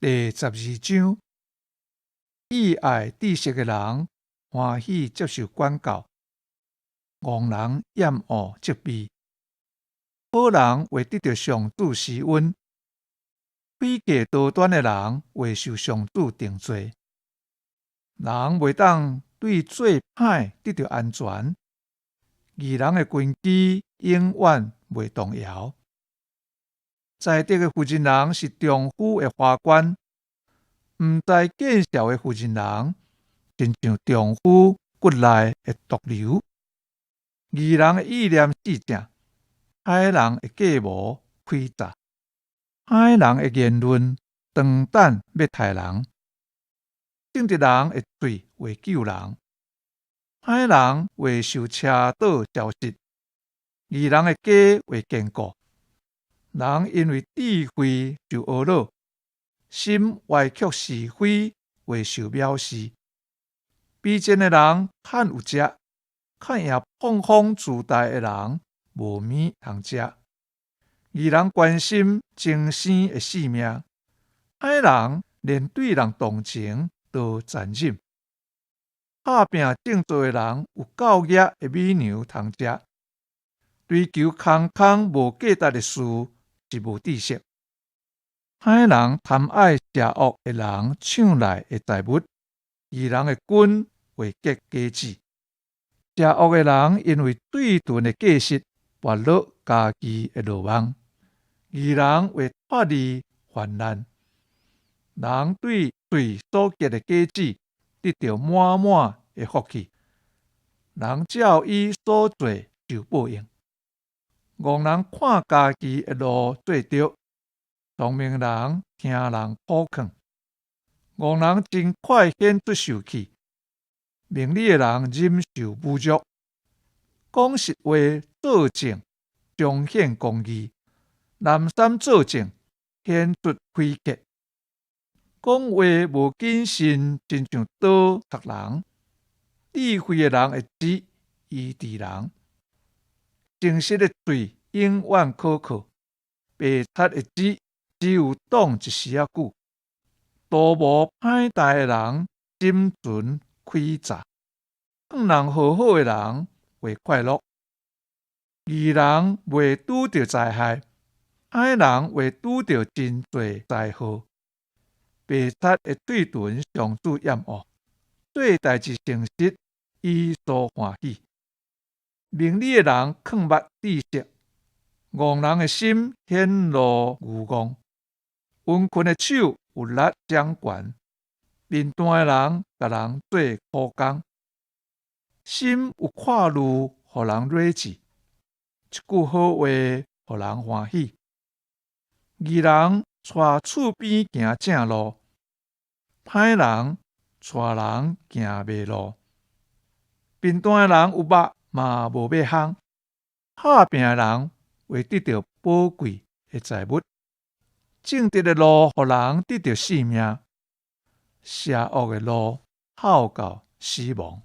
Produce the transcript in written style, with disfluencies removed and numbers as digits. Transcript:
第12章，喜爱知识的人欢喜接受管教，戆人厌恶责备。好人会得到上主施恩，诡计多端的人会受上主定罪。人袂当对做歹得到安全，义人的根基永远袂动摇。在地的负责人是丈夫的花冠，毋知见笑的负责人，亲像丈夫骨内的毒瘤。义人的意念是正，歹人的计谋开诈，歹人的言论长胆要害人。正直人的嘴会救人，歹人会受车倒消失，义人的家会坚固。人因为智慧受懊恼，心歪曲是非会受藐视。卑贱的人趁有食，较赢放风自大的人无面通食。义人关心情生的性命，歹人连对人同情都残忍。打拼正做的人有教业的美牛通食，追求空空无价值的事是无知识。歹人贪爱邪恶的人抢来的财物，义人的君会结家子。邪恶的人因为对盾的计策，剥落家己的罗网，义人会脱离患难。人对罪所结的果子，得到满满的福气。人照伊所做受报应。戆人看家己的路做对，聪明人听人苦劝。戆人真快显出受气，明理的人忍受侮辱。讲实话作证，彰显公义；南山作证，显出亏欠。讲话无谨慎，亲像刀杀人。智慧的人会治医治人。诚实的嘴永远可靠，白贼的舌只有挡一时仔久。图谋歹待的人心存亏诈，劝人和好的人会快乐。义人袂拄着灾害，歹人会拄着真侪灾祸。白贼的对盾上主厌恶，做代志诚实，伊所欢喜。明理的人藏捌知识，戆人的心显露愚妄。温困的手有力掌权，面单的人甲人做苦工。心有看路，互人睿智；一句好话，互人欢喜。义人带厝边行正路，歹人带人行迷路。面单的人有肉嘛无要烘，打拼的人会得到宝贵的财物。正直的路，互人得到性命；邪恶的路，好到死亡。